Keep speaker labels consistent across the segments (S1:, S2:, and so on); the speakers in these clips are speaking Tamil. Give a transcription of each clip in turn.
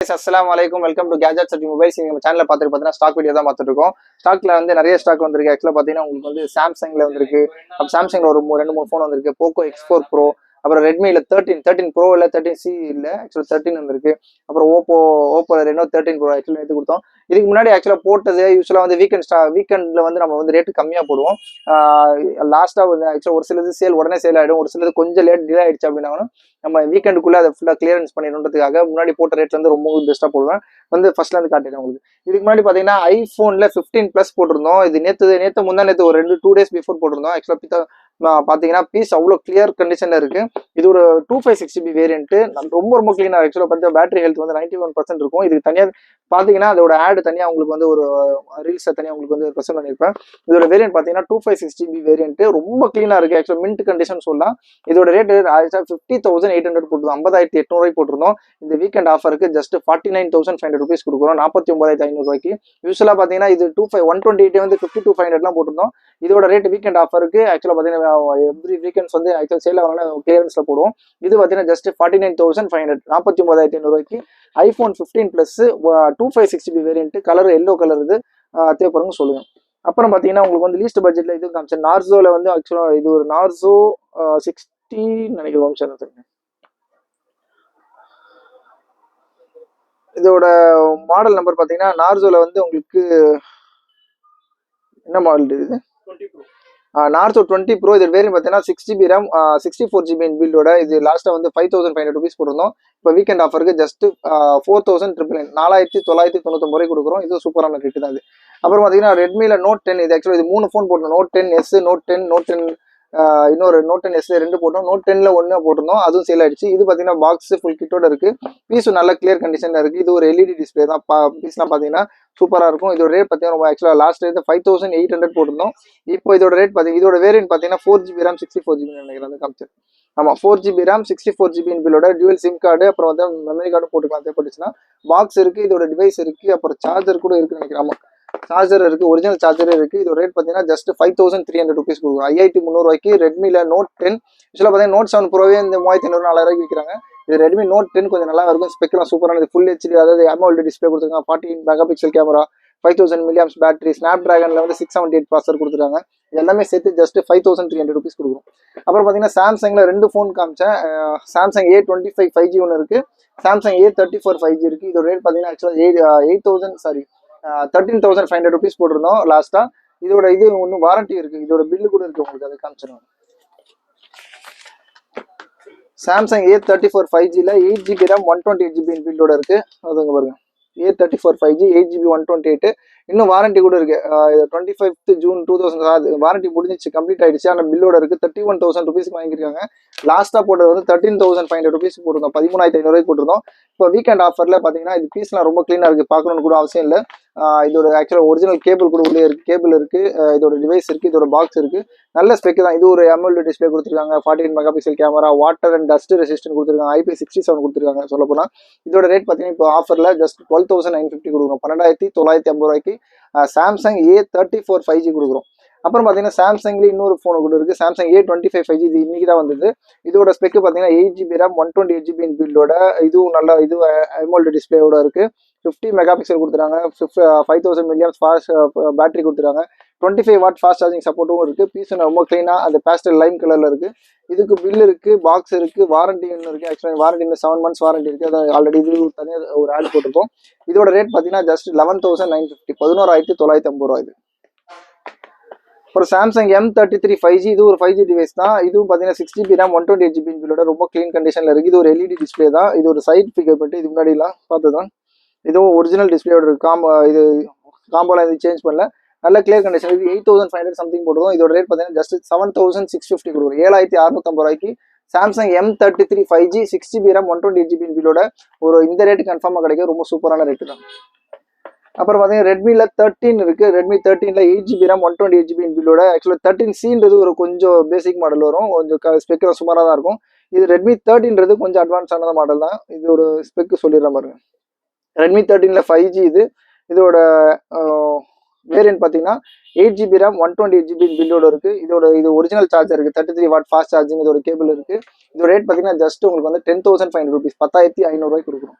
S1: அஸ்ஸலாமு அலைக்கும் welcome to gadgets at mobiles. நம்ம சேனல்ல பார்த்துட்டு பார்த்தீங்கன்னா ஸ்டாக் வீடியோ தான் பார்த்துட்டு இருக்கோம். ஸ்டாக்ல வந்து நிறைய ஸ்டாக் வந்திருக்கு. ஆக்சுவலாக பார்த்தீங்கன்னா உங்களுக்கு வந்து சாம்சங்ல வந்திருக்கு. அப்போ சாம்சங்ல ஒரு ரெண்டு மூணு ஃபோன் வந்திருக்கு. போக்கோ X4 ப்ரோ, அப்புறம் ரெட்மியில் 13 ப்ரோ இல்லை 13C இல்லை, ஆக்சுவலாக 13 வந்திருக்கு. அப்புறம் ஓப்போ ரெனோ 13 ப்ரோ ஆக்சுவலாக எடுத்து கொடுத்தோம். இதுக்கு முன்னாடி ஆக்சுவலாக போட்டது யூஸ்வலாக வந்து வீக்கெண்டில் வந்து நம்ம வந்து ரேட்டு கம்மியாக போடுவோம். லாஸ்ட்டாக வந்து ஆக்சுவலாக ஒரு சிலது உடனே சேல் ஆகிடும், ஒரு சிலது கொஞ்சம் டிலே ஆயிடுச்சு அப்படின்னா நம்ம வீக்கெண்டுக்குள்ளே அதை ஃபுல்லாக கிளியரன்ஸ் பண்ணிடணுன்றதுக்காக முன்னாடி போட்ட ரேட்ல இருந்து ரொம்ப பெஸ்ட்டாக போடுவேன். வந்து ஃபர்ஸ்ட்ல இருந்து காட்டிடுறேன் உங்களுக்கு. இதுக்கு முன்னாடி பார்த்தீங்கன்னா ஐஃபோனில் 15+ போட்டிருந்தோம். இது நேற்று முந்தா ஒரு 2 டேஸ் பிஃபோர் போட்டிருந்தோம். ஆக்சுவலாக பார்த்தீங்கன்னா பீஸ் அவ்வளோ கிளியர் கண்டிஷனில் இருக்கு. இது ஒரு 256GB வேரியன்ட்டு, ரொம்ப ரொம்ப கிளீனாக. ஆக்சுவலாக பார்த்தா பேட்டரி ஹெல்த் வந்து 91% இருக்கும். இதுக்கு தனியாக பார்த்தீங்கன்னா அதோட ஆடு தனியாக உங்களுக்கு வந்து ஒரு ரீல்ஸை தனியாக உங்களுக்கு வந்து ப்ரெசென்ட் பண்ணியிருப்பேன். இதோட வேரியன்ட் பார்த்தீங்கன்னா 256GB வேரியன்ட், ரொம்ப கிளீனாக இருக்கு. ஆக்சுவலாக மின்ட் கண்டிஷன் சொல்லலாம். இதோட ரேட் 50,800 போட்டுருந்தோம். 50,800 போட்டிருந்தோம். இந்த வீக்கெண்ட் ஆஃபருக்கு ஜஸ்ட் 49,500 ருபீஸ் கொடுக்குறோம். 49,500 யூஸ்வலாக பார்த்தீங்கன்னா இது 128 வந்து 52,500 போட்டிருந்தோம். இதோட ரேட் வீக்கெண்ட் ஆஃபருக்கு ஆக்சுவலாக பார்த்தீங்கன்னா எவ்ரி வீக்கெண்ட்ஸ் வந்து ஆக்சுவல் சேல் ஆகலாம் கிளியரன்ஸ்ல போடுவோம். இது பார்த்தீங்கன்னா just 49,500, 49,500 iPhone 15+ 256GB variant, colour yellow colour. இது தேவைப்படுங்க சொல்லுங்க. அப்புறம் பார்த்தீங்கன்னா உங்களுக்கு வந்து லீஸ்ட் பட்ஜெட்ல இது காமிச்சேன். நார்சோல வந்து ஆக்சுவலாக இது ஒரு நார்சோ 60 நினைக்கிறோம். இதோட மாடல் நம்பர் பார்த்தீங்கன்னா நார்சோல வந்து உங்களுக்கு என்ன மாடல் இது? Narzo 20 bro. இது வேரியன்ட் பார்த்தீங்கன்னா 6GB RAM, 64GB பில்டோட. இது லாஸ்ட்டாக வந்து 5,500 ருபீஸ் போட்டிருந்தோம். இப்போ வீக்கெண்ட் ஆஃபருக்கு ஜஸ்ட் 4,999, 4,999 கொடுக்குறோம். இது சூப்பரான ரேட்டு தான் இது. அப்புறம் பார்த்தீங்கன்னா ரெட்மியில் நோட் 10. இது ஆக்சுவலாக இது 3 ஃபோன் போட்டோம். நோட் 10S, நோட் 10 இன்னொரு நோட் 10S 2 போட்டோம். நோட் 10ல 1 போட்டிருந்தோம், அதுவும் சேல் ஆயிடுச்சு. இது பார்த்தீங்கன்னா பாக்ஸ் ஃபுல் கிட்டோட இருக்கு. பீஸும் நல்ல கிளியர் கண்டிஷன்ல இருக்கு. இது ஒரு LED டிஸ்பிளே தான். பீஸ்லாம் பார்த்தீங்கன்னா சூப்பராக இருக்கும். இதோட ரேட் பார்த்தீங்கன்னா ஆக்சுவலாக லாஸ்ட் ரேட் 5,800 போட்டிருந்தோம். இப்போ இதோட ரேட் பார்த்தீங்கன்னா இதோட வேரியன்ட் பார்த்தீங்கன்னா 4GB RAM 64GB நினைக்கிறேன் காமிச்சேன். ஆமாம், 4GB RAM 64GB பில்லோட டியூவல் சிம் கார்டு, அப்புறம் வந்து மெமரி கார்டு போட்டுக்கலாம் தேவைப்பட்டுச்சுன்னா. பாக்ஸ் இருக்கு, இதோட டிவைஸ் இருக்கு, அப்புறம் சார்ஜர் கூட இருக்குன்னு நினைக்கிறேன். ஆமாம், சார்ஜர் இருக்கு, ஒரிஜினல் சார்ஜரே இருக்கு. இதோட ரேட் பார்த்தீங்கன்னா ஜஸ்ட் 5,300 ருபீஸ் கொடுக்கும். 5,300 ரெட்மியில் நோட் 10. ஆக்சுவலாக பார்த்தீங்கன்னா நோட் 7 ப்ரோவே இந்த 3,500 4,000 விற்கிறாங்க. இது ரெட்மி நோட் 10 கொஞ்சம் நல்லா இருக்கும். ஸ்பெக்லாம் சூப்பரான ஃபுல் HD, அதாவது AMOLED டிஸ்பிளே கொடுத்துருக்காங்க. 14 மெகாபிக்சல் கேமரா, 5,000 mAh பேட்டரி, ஸ்னாப் டிராகன்ல வந்து 678 ப்ராசர் கொடுத்துருக்காங்க. எல்லாமே சேர்த்து ஜஸ்ட் 5,300 ருபீஸ் கொடுக்கும். அப்புறம் பார்த்தீங்கன்னா சாம்சங்ல 2 ஃபோன் காமிச்சேன். சாம்சங் A25 5G ஒன்று இருக்கு, சாம்சங் A34 5G இருக்கு. இதோட ரேட் பார்த்தீங்கன்னா ஆக்சுவலாக 13,500 ருபீஸ் போட்டிருந்தோம் லாஸ்டா. இதோட இது ஒன்றும் வாரண்டி இருக்கு, இதோட பில்லு கூட இருக்கு உங்களுக்கு, அதை காமிச்சிருவோம். Samsung A34 5Gல 8GB RAM 128GB பில்லோட இருக்கு. அதுங்க பாருங்க, A34 5G 8GB 128. இன்னும் வாரண்டி கூட இருக்கு. 25th June 2000 வாரண்டி முடிஞ்சிச்சு, கம்ப்ளீட் ஆயிடுச்சு. ஆனால் பில்லோட இருக்கு. 31,000 ருபீஸ்க்கு வாங்கியிருக்காங்க. லாஸ்டா போட்டது வந்து 13,500 ருபீஸ் போட்டிருந்தோம். 13,500 போட்டிருந்தோம். இப்போ வீக்கெண்ட் ஆஃபர்ல பாத்தீங்கன்னா இது பீஸ்லாம் ரொம்ப கிளீனா இருக்கு, பார்க்கணும்னு கூட அவசியம் இல்லை. இதோட ஆக்சுவலாக ஒரிஜினல் கேபிள் கூட உள்ளே இருக்கு, கேபிள் இருக்கு, இதோட டிவைஸ் இருக்கு, இதோட பாக்ஸ் இருக்கு. நல்ல ஸ்பெக் தான். இது ஒரு AMOLED டிஸ்பிளே கொடுத்துருக்காங்க, 14 megapixel camera, water and dust resistant கொடுத்துருக்காங்க, IP67 கொடுத்துருக்காங்க. சொல்ல போனா இதோட ரேட் பார்த்தீங்கன்னா இப்போ ஆஃபர்ல ஜஸ்ட் 12,950 கொடுக்குறோம். 12,950 சாம்சங் A34 5G கொடுக்குறோம். அப்புறம் பார்த்தீங்கன்னா சாம்சங்ல இன்னொரு ஃபோன் கூட இருக்கு, சாம்சங் A25 5G. இது இன்னைக்கு தான் வந்தது. இதோட ஸ்பெக் பார்த்தீங்கன்னா 8GB RAM 128GB பில்டோட. இதுவும் நல்லா, இது AMOLED டிஸ்பிளேயோட இருக்கு. 50 மெகாபிக்சல் கொடுத்துருக்காங்க, 5,000 mAh ஃபாஸ்ட் பேட்டரி கொடுத்துருக்காங்க. 25 வாட் ஃபாஸ்ட் சார்ஜிங் சப்போர்ட்டும் இருக்கு. பீஸ் ரொம்ப கிளீனா அந்த பேஸ்டல் லைம் கலர்ல இருக்கு. இதுக்கு பில் இருக்கு, பாக்ஸ் இருக்கு, வாரண்டி ஒன்று இருக்கு. ஆக்சுவலாக வாரண்டி இன்னும் 7 months வாரண்டி இருக்கு. அதை ஆல்ரெடி இது தனியாக ஒரு ஆட் போட்டிருக்கோம். இதோட ரேட் பார்த்தீங்கன்னா ஜஸ்ட் 11,950, 11,950 இது. அப்புறம் சாம்சங் M33 5G. இது ஒரு 5G டிவைஸ் தான். இதுவும் பார்த்தீங்கன்னா 6GB RAM 128GB பில்லோட ரொம்ப கிளீன் கண்டிஷன்ல இருக்கு. இது ஒரு LED டிஸ்பிளே தான். இது ஒரு சைட் பிக்கப் பண்ணிட்டு இது முன்னாடிலாம் பார்த்துதான். இதுவும் ஒரிஜினல் டிஸ்பிளேயோட இருக்கு. இது காம்போலாம் இது சேஞ்ச் பண்ணல, நல்ல கிளியர் கண்டிஷன். இது 8,500 சம்திங் போடுவோம். இதோட ரேட் பார்த்தீங்கன்னா ஜஸ்ட் 7,650 கொடுக்குறோம். 7,650 Samsung M33 5G 6GB RAM 128GB பில்லோட ஒரு இந்த ரேட்டு கன்ஃபார்மாக கிடைக்கும். ரொம்ப சூப்பரான ரேட்டு தான். அப்புறம் பார்த்தீங்கன்னா ரெட்மியில் 13 இருக்கு. ரெட்மி 13ல 8GB RAM 128GB பில்லோட. ஆக்சுவலாக 13Cன்றது ஒரு கொஞ்சம் பேசிக் மாடல் வரும், கொஞ்சம் ஸ்பெக் சுமாராக தான் இருக்கும். இது ரெட்மி 13ன்றது கொஞ்சம் அட்வான்ஸான மாடல் தான். இது ஒரு ஸ்பெக் சொல்லிடுற பாருங்க. ரெட்மி 13ல 5G. இதோட வேரியன்ட் பார்த்தீங்கன்னா 8GB RAM 128GB பில்லோட இருக்கு. இது ஒரிஜினல் சார்ஜர் இருக்கு, 33 வாட் ஃபாஸ்ட் சார்ஜிங். இதோட கேபிள் இருக்கு. இதோட ரேட் பார்த்தீங்கன்னா ஜஸ்ட் உங்களுக்கு வந்து 10,500 ருபீஸ், 10,500 கொடுக்குறோம்.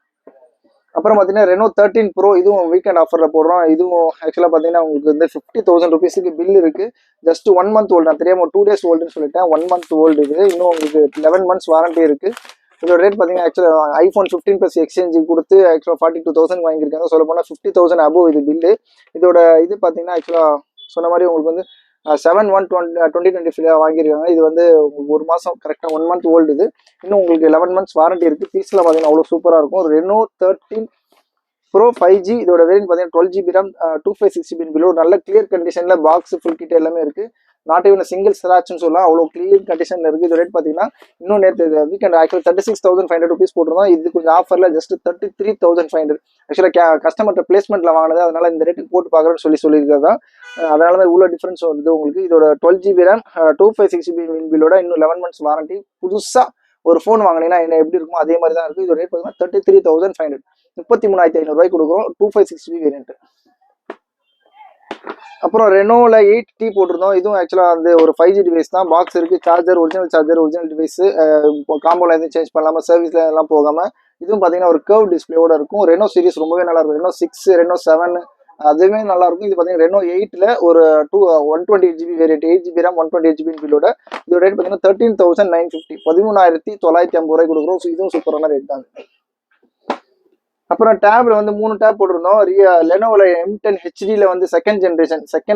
S1: அப்புறம் பார்த்தீங்கன்னா ரெனோ 13 ப்ரோ, இதுவும் வீக்கெண்ட் ஆஃபரில் போடுறோம். இதுவும் ஆக்சுவலாக பார்த்தீங்கன்னா உங்களுக்கு வந்து 50,000 ருபீஸுக்கு பில் இருக்கு. Just 1 month old. நான் தெரியாமல் 2 டேஸ் ஓல்டுன்னு சொல்லிட்டேன். 1 மந்த் ஓல்டு இது. இன்னும் உங்களுக்கு 11 மந்த்ஸ் வாரண்டி இருக்கு. இதோட ரேட் பார்த்தீங்கன்னா ஆக்சுவலாக ஐஃபோன் 15 ப்ளஸ் எக்ஸ்சேஞ்சு கொடுத்து ஆக்சுவலாக 42,000 வாங்கியிருக்காங்க. சொல்ல போனால் 50,000 அபோவ் இது பில்லு. இதோட இது பார்த்தீங்கன்னா ஆக்சுவலாக சொன்ன மாதிரி உங்களுக்கு வந்து 7/1/2025 வாங்கியிருக்காங்க. இது வந்து உங்களுக்கு ஒரு மாதம் கரெக்டாக 1 மந்த் ஓல்டு இது. இன்னும் உங்களுக்கு 11 மந்த்ஸ் வாரண்டி இருக்குது. பீஸ்லாம் பார்த்தீங்கன்னா அவ்வளோ சூப்பராக இருக்கும். ரெனோ 13 ப்ரோ 5G இதோட வேரியன்ட் பார்த்தீங்கன்னா 12 GB RAM 256 GB பிலோ, நல்ல கிளியர் கண்டிஷனில் பாக்ஸ் ஃபுல் கிட் எல்லாமே இருக்குது. நாட் ஈவன் சிங்கிள் ஸ்க்ராட்ச்னு சொல்லலாம், அவ்வளோ கிளியர் கண்டிஷனில் இருக்குது. இது ரேட் பார்த்தீங்கன்னா இன்னும் நேற்று வீக்கெண்ட் ஆக்சுவலாக 36,500 ருபீஸ் போட்டிருந்தோம். இது கொஞ்சம் ஆஃபரில் ஜஸ்ட் 33,500. ஆக்சுவலாக கஸ்டமர்கிட்ட பிளேஸ்மெண்ட்டில் வாங்கினது, அதனால இந்த ரேட்டுக்கு போட்டு பார்க்குறேன்னு சொல்லியிருக்கிறது தான். அதனால தான் இவ்வளோ டிஃப்ரென்ஸ் வருது உங்களுக்கு. இதோட 12 GB RAM 256 GB பிலோட இன்னும் 11 மந்த்ஸ் வாரண்டி. புதுசாக ஒரு ஃபோன் வாங்கினீங்கன்னா என்ன எப்படி இருக்குமோ அதே மாதிரி தான் இருக்குது. இதோட ரேட் பார்த்தீங்கன்னா 33,500, 33,500 கொடுக்குறோம். 256 GB வேரியன்ட். அப்புறம் ரெனோவில் 8T போட்டிருந்தோம். இதுவும் ஆக்சுவலாக வந்து ஒரு 5G டிவைஸ் தான். பாக்ஸ் இருக்குது, சார்ஜர், ஒரிஜினல் டிவைஸு. காம்போல எதுவும் சேஞ்ச் பண்ணலாமல், சர்வீஸில் எல்லாம் போகாமல். இதுவும் பார்த்தீங்கன்னா ஒரு கர்வ் டிஸ்பிளேயோட இருக்கும். ரெனோ சீரிஸ் ரொம்பவே நல்லா இருக்கும். ரெனோ 6, ரெனோ 7 அதுவுமே நல்லா இருக்கும். இது பார்த்தீங்கன்னா ரெனோ 8ல ஒரு 128 GB variant, 8 GB RAM 128 GB பில்லோட. இதோட ரேட் பார்த்தீங்கன்னா 13,950, 13,950 கொடுக்குறோம். இதுவும் சூப்பரான ரேட் தான். அப்புறம் டேப்ல வந்து 3 டேப் போட்டிருந்தோம். லெனோவில் M10 HDல வந்து செகண்ட்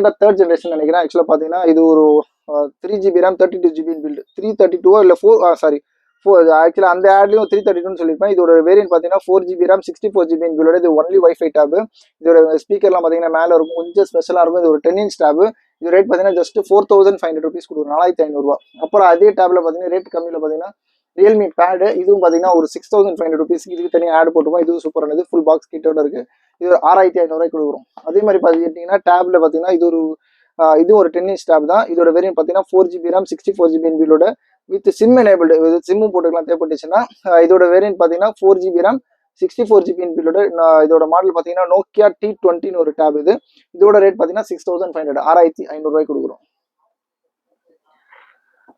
S1: ஆர் தேர்ட் ஜென்ரேஷன் நினைக்கிறேன். ஆக்சுவலாக பார்த்தீங்கன்னா இது ஒரு 3 GB RAM 32 GB பில்டு, 332 இல்லை 4 ஆக்சுவலாக அந்த ஆட்லையும் 332 சொல்லியிருப்பேன். இதோட வேரியன்ட் பார்த்தீங்கன்னா 4 GB RAM 64 GB பில்லோட. இது ஒன்லி வைஃபை டேப். இதோட ஸ்பீக்கர்லாம் பார்த்தீங்கன்னா மேலே இருக்கும், கொஞ்சம் ஸ்பெஷலாக இருக்கும். இது ஒரு 10 inch டேப். இது ரேட் பார்த்தீங்கன்னா ஜஸ்ட் 4,500 ருபீஸ் கொடுக்கும், 4,500. அப்புறம் அதே டேப்ல பார்த்தீங்கன்னா ரேட் கம்மியில் பார்த்தீங்கன்னா ரியல்மி பேடு, இதுவும் பார்த்தீங்கன்னா ஒரு 6,500 ருபீஸ்க்கு. இதுக்கு தனியாக ஆட் போட்டுருக்கோம். இதுவும் சூப்பரானது, ஃபுல் பாக்ஸ் கிட்டோட இருக்கு. இது ஒரு 6,500 கொடுக்குறோம். அதே மாதிரி பார்த்தீங்கன்னா டேப்ல பார்த்தீங்கன்னா இது ஒரு 10 inch டேப் தான். இதோட வேரியன்ட் பார்த்தீங்கன்னா 4 GB RAM 64 GB பில்லோட வித் சிம் எனேபிள்டு, சிம்மும் போட்டுக்கலாம் தேவைப்பட்டுச்சுன்னா. இதோட வேரியன்ட் பார்த்தீங்கன்னா 4 GB RAM 64 GB பில்லோட. இதோட மாடல் பார்த்தீங்கன்னா நோக்கியா T20 ஒரு டேப் இது. இதோட ரேட் பார்த்தீங்கன்னா 6,500, 6,500 கொடுக்குறோம்.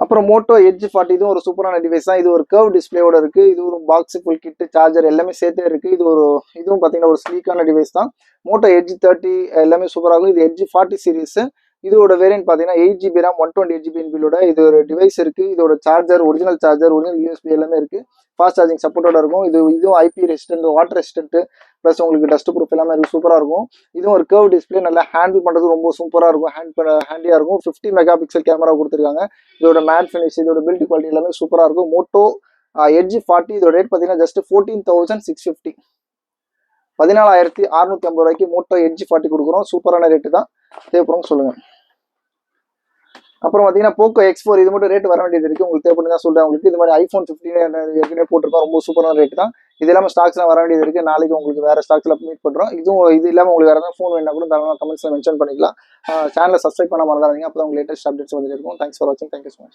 S1: அப்புறம் மோட்டோ எட்ஜ் 40, இதுவும் ஒரு சூப்பரான டிவைஸ் தான். இது ஒரு கர்வ் டிஸ்பிளேயோட இருக்கு. இது ஒரு பாக்ஸ் ஃபுல் கிட், சார்ஜர் எல்லாமே சேர்த்தே இருக்கு. இதுவும் பார்த்தீங்கன்னா ஒரு ஸ்லீக்கான டிவைஸ் தான். மோட்டோ எட்ஜ் 30 எல்லாமே சூப்பராக இருக்கும். இது எட்ஜ் 40 சீரிஸ். இதோட வேரியன்ட் பார்த்தீங்கன்னா 8 GB RAM 128 GB பில்லோட. இது ஒரு டிவைஸ் இருக்கு. இதோட ஒரிஜினல் USB எல்லாமே இருக்கு. ஃபாஸ்ட் சார்ஜிங் சப்போர்ட்டோட இருக்கும். இதுவும் IP resistant, water resistant, plus உங்களுக்கு டஸ்ட் ப்ரூஃப் எல்லாமே இருக்கு. சூப்பராக இருக்கும். இதுவும் ஒரு கர்வ் டிஸ்பிளே, நல்லா ஹேண்டில் பண்ணுறது ரொம்ப சூப்பராக இருக்கும். ஹேண்டியாக இருக்கும். 50 மெகா பிக்சல் கேமரா கொடுத்துருக்காங்க. இதோட மேட் ஃபினிஷ், இதோட பில்ட் குவாலிட்டி எல்லாமே சூப்பராக இருக்கும். மோட்டோ எட்ஜ் 40 இதோட ரேட் பார்த்தீங்கன்னா ஜஸ்ட் 14,650, 14,650 மோட்டோ எட்ஜ் 40 கொடுக்குறோம். சூப்பரான ரேட்டு தான். தேவைப்படும் சொல்லுங்க. அப்புறம் பார்த்தீங்கன்னா போக்கோ X4, இது மட்டும் ரேட் வர வேண்டியது இருக்குது. உங்களுக்கு தேவைப்பட்டு தான் சொல்கிறேன். உங்களுக்கு இது மாதிரி ஐஃபோன் 15 ஏற்கனவே போட்டிருக்கோம். ரொம்ப சூப்பரான ரேட் தான். இது இல்லாமல் ஸ்டாக்ஸ்லாம் வர வேண்டியது இருக்குது. நாளைக்கு உங்களுக்கு வேறு ஸ்டாக்ஸில் மீட் பண்ணுறோம். இது இல்லாமல் உங்களுக்கு வேறு ஏதாவது ஃபோன் வேணா கூட தாராளமாக கமெண்ட்ஸில் மென்ஷன் பண்ணிக்கலாம். சேனலை சப்ஸ்கிரைப் பண்ண மறந்துடாதீங்க. அப்போ தான் உங்களுக்கு லேட்டஸ்ட் அப்டேட்ஸ் வந்துட்டு இருக்கும். தேங்க்ஸ் ஃபார் வாட்சிங். Thank you so much.